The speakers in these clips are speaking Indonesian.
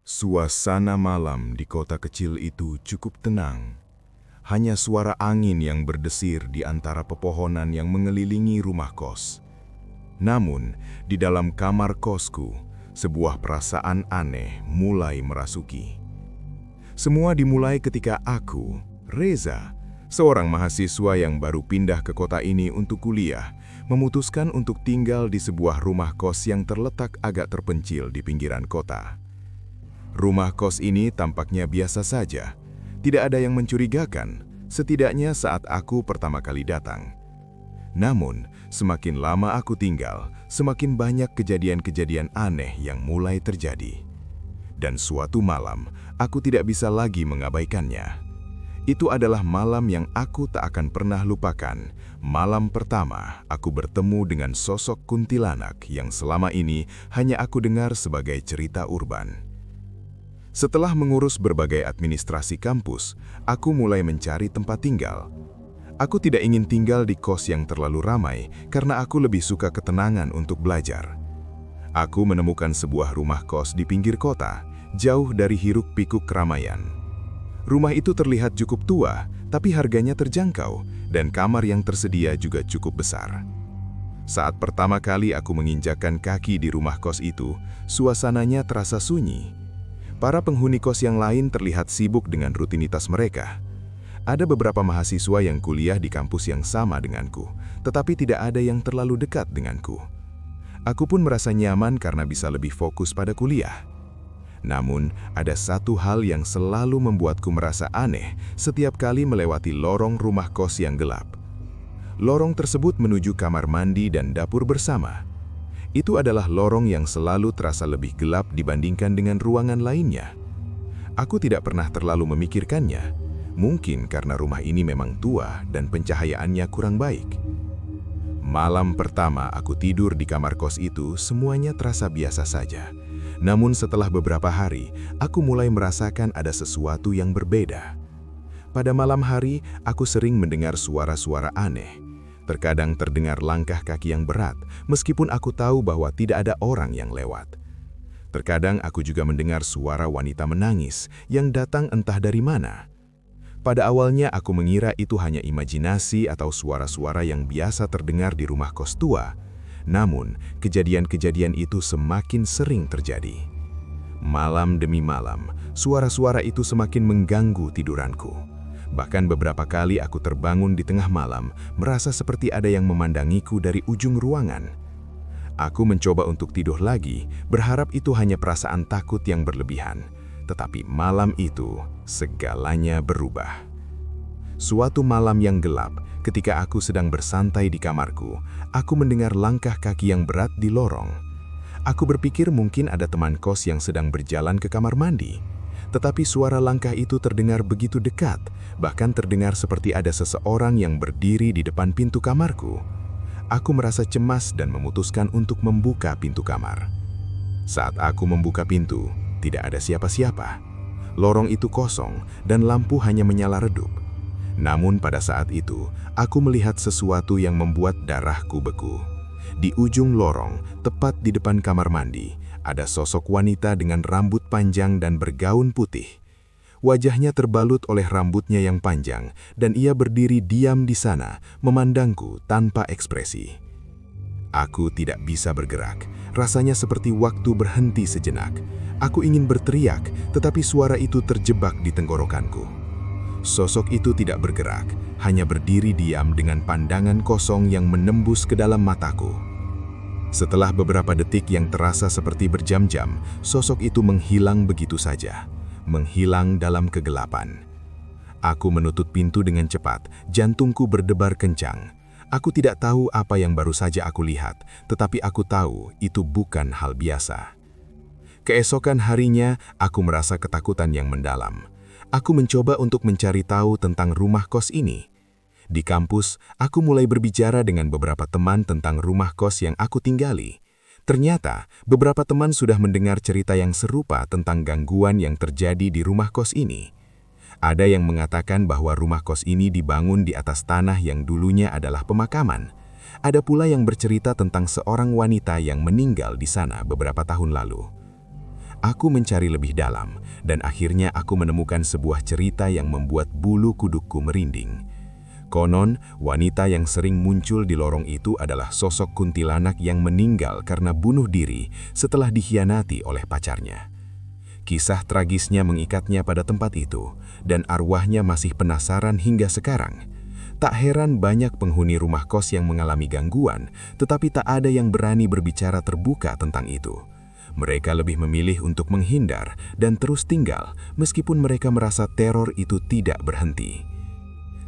Suasana malam di kota kecil itu cukup tenang. Hanya suara angin yang berdesir di antara pepohonan yang mengelilingi rumah kos. Namun, di dalam kamar kosku, sebuah perasaan aneh mulai merasuki. Semua dimulai ketika aku, Reza, seorang mahasiswa yang baru pindah ke kota ini untuk kuliah, memutuskan untuk tinggal di sebuah rumah kos yang terletak agak terpencil di pinggiran kota. Rumah kos ini tampaknya biasa saja, tidak ada yang mencurigakan, setidaknya saat aku pertama kali datang. Namun, semakin lama aku tinggal, semakin banyak kejadian-kejadian aneh yang mulai terjadi. Dan suatu malam, aku tidak bisa lagi mengabaikannya. Itu adalah malam yang aku tak akan pernah lupakan. Malam pertama, aku bertemu dengan sosok kuntilanak yang selama ini hanya aku dengar sebagai cerita urban. Setelah mengurus berbagai administrasi kampus, aku mulai mencari tempat tinggal. Aku tidak ingin tinggal di kos yang terlalu ramai karena aku lebih suka ketenangan untuk belajar. Aku menemukan sebuah rumah kos di pinggir kota, jauh dari hiruk-pikuk keramaian. Rumah itu terlihat cukup tua, tapi harganya terjangkau, dan kamar yang tersedia juga cukup besar. Saat pertama kali aku menginjakkan kaki di rumah kos itu, suasananya terasa sunyi. Para penghuni kos yang lain terlihat sibuk dengan rutinitas mereka. Ada beberapa mahasiswa yang kuliah di kampus yang sama denganku, tetapi tidak ada yang terlalu dekat denganku. Aku pun merasa nyaman karena bisa lebih fokus pada kuliah. Namun, ada satu hal yang selalu membuatku merasa aneh setiap kali melewati lorong rumah kos yang gelap. Lorong tersebut menuju kamar mandi dan dapur bersama. Itu adalah lorong yang selalu terasa lebih gelap dibandingkan dengan ruangan lainnya. Aku tidak pernah terlalu memikirkannya, mungkin karena rumah ini memang tua dan pencahayaannya kurang baik. Malam pertama aku tidur di kamar kos itu, semuanya terasa biasa saja. Namun setelah beberapa hari, aku mulai merasakan ada sesuatu yang berbeda. Pada malam hari, aku sering mendengar suara-suara aneh. Terkadang terdengar langkah kaki yang berat, meskipun aku tahu bahwa tidak ada orang yang lewat. Terkadang aku juga mendengar suara wanita menangis yang datang entah dari mana. Pada awalnya aku mengira itu hanya imajinasi atau suara-suara yang biasa terdengar di rumah kos tua. Namun, kejadian-kejadian itu semakin sering terjadi. Malam demi malam, suara-suara itu semakin mengganggu tiduranku. Bahkan beberapa kali aku terbangun di tengah malam, merasa seperti ada yang memandangiku dari ujung ruangan. Aku mencoba untuk tidur lagi, berharap itu hanya perasaan takut yang berlebihan. Tetapi malam itu, segalanya berubah. Suatu malam yang gelap, ketika aku sedang bersantai di kamarku, aku mendengar langkah kaki yang berat di lorong. Aku berpikir mungkin ada teman kos yang sedang berjalan ke kamar mandi. Tetapi suara langkah itu terdengar begitu dekat, bahkan terdengar seperti ada seseorang yang berdiri di depan pintu kamarku. Aku merasa cemas dan memutuskan untuk membuka pintu kamar. Saat aku membuka pintu, tidak ada siapa-siapa. Lorong itu kosong dan lampu hanya menyala redup. Namun pada saat itu, aku melihat sesuatu yang membuat darahku beku. Di ujung lorong, tepat di depan kamar mandi, ada sosok wanita dengan rambut panjang dan bergaun putih. Wajahnya terbalut oleh rambutnya yang panjang, dan ia berdiri diam di sana, memandangku tanpa ekspresi. Aku tidak bisa bergerak, rasanya seperti waktu berhenti sejenak. Aku ingin berteriak, tetapi suara itu terjebak di tenggorokanku. Sosok itu tidak bergerak, hanya berdiri diam dengan pandangan kosong yang menembus ke dalam mataku. Setelah beberapa detik yang terasa seperti berjam-jam, sosok itu menghilang begitu saja, menghilang dalam kegelapan. Aku menutup pintu dengan cepat, jantungku berdebar kencang. Aku tidak tahu apa yang baru saja aku lihat, tetapi aku tahu itu bukan hal biasa. Keesokan harinya, aku merasa ketakutan yang mendalam. Aku mencoba untuk mencari tahu tentang rumah kos ini. Di kampus, aku mulai berbicara dengan beberapa teman tentang rumah kos yang aku tinggali. Ternyata, beberapa teman sudah mendengar cerita yang serupa tentang gangguan yang terjadi di rumah kos ini. Ada yang mengatakan bahwa rumah kos ini dibangun di atas tanah yang dulunya adalah pemakaman. Ada pula yang bercerita tentang seorang wanita yang meninggal di sana beberapa tahun lalu. Aku mencari lebih dalam, dan akhirnya aku menemukan sebuah cerita yang membuat bulu kudukku merinding. Konon, wanita yang sering muncul di lorong itu adalah sosok kuntilanak yang meninggal karena bunuh diri setelah dikhianati oleh pacarnya. Kisah tragisnya mengikatnya pada tempat itu, dan arwahnya masih penasaran hingga sekarang. Tak heran banyak penghuni rumah kos yang mengalami gangguan, tetapi tak ada yang berani berbicara terbuka tentang itu. Mereka lebih memilih untuk menghindar dan terus tinggal, meskipun mereka merasa teror itu tidak berhenti.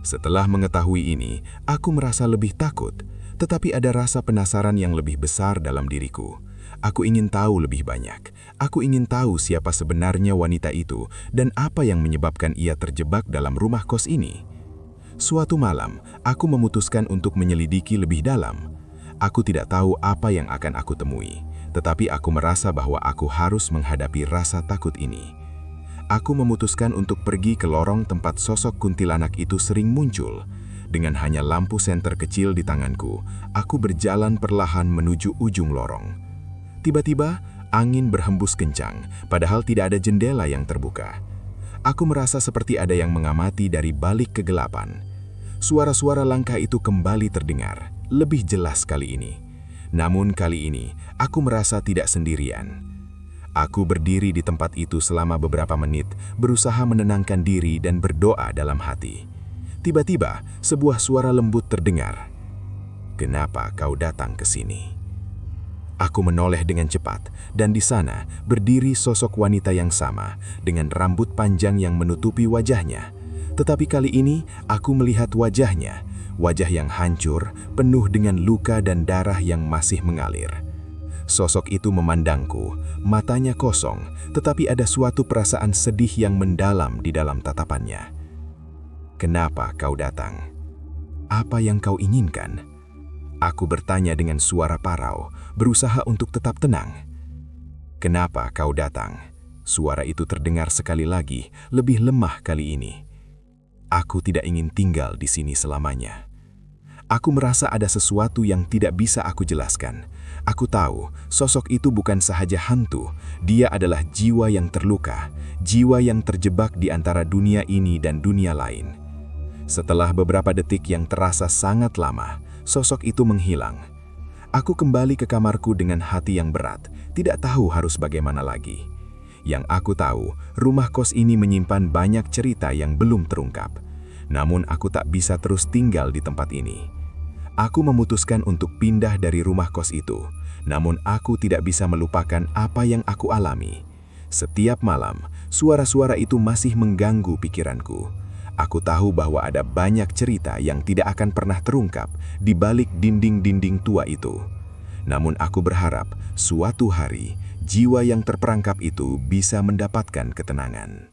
Setelah mengetahui ini, aku merasa lebih takut, tetapi ada rasa penasaran yang lebih besar dalam diriku. Aku ingin tahu lebih banyak. Aku ingin tahu siapa sebenarnya wanita itu dan apa yang menyebabkan ia terjebak dalam rumah kos ini. Suatu malam, aku memutuskan untuk menyelidiki lebih dalam. Aku tidak tahu apa yang akan aku temui, tetapi aku merasa bahwa aku harus menghadapi rasa takut ini. Aku memutuskan untuk pergi ke lorong tempat sosok kuntilanak itu sering muncul. Dengan hanya lampu senter kecil di tanganku, aku berjalan perlahan menuju ujung lorong. Tiba-tiba, angin berhembus kencang, padahal tidak ada jendela yang terbuka. Aku merasa seperti ada yang mengamati dari balik kegelapan. Suara-suara langkah itu kembali terdengar, lebih jelas kali ini. Namun kali ini, aku merasa tidak sendirian. Aku berdiri di tempat itu selama beberapa menit, berusaha menenangkan diri dan berdoa dalam hati. Tiba-tiba, sebuah suara lembut terdengar. "Kenapa kau datang ke sini?" Aku menoleh dengan cepat, dan di sana berdiri sosok wanita yang sama, dengan rambut panjang yang menutupi wajahnya. Tetapi kali ini, aku melihat wajahnya, wajah yang hancur, penuh dengan luka dan darah yang masih mengalir. Sosok itu memandangku, matanya kosong, tetapi ada suatu perasaan sedih yang mendalam di dalam tatapannya. "Kenapa kau datang? Apa yang kau inginkan?" Aku bertanya dengan suara parau, berusaha untuk tetap tenang. "Kenapa kau datang?" Suara itu terdengar sekali lagi, lebih lemah kali ini. "Aku tidak ingin tinggal di sini selamanya." Aku merasa ada sesuatu yang tidak bisa aku jelaskan. Aku tahu, sosok itu bukan sahaja hantu, dia adalah jiwa yang terluka, jiwa yang terjebak di antara dunia ini dan dunia lain. Setelah beberapa detik yang terasa sangat lama, sosok itu menghilang. Aku kembali ke kamarku dengan hati yang berat, tidak tahu harus bagaimana lagi. Yang aku tahu, rumah kos ini menyimpan banyak cerita yang belum terungkap. Namun aku tak bisa terus tinggal di tempat ini. Aku memutuskan untuk pindah dari rumah kos itu, namun aku tidak bisa melupakan apa yang aku alami. Setiap malam, suara-suara itu masih mengganggu pikiranku. Aku tahu bahwa ada banyak cerita yang tidak akan pernah terungkap di balik dinding-dinding tua itu. Namun aku berharap suatu hari jiwa yang terperangkap itu bisa mendapatkan ketenangan.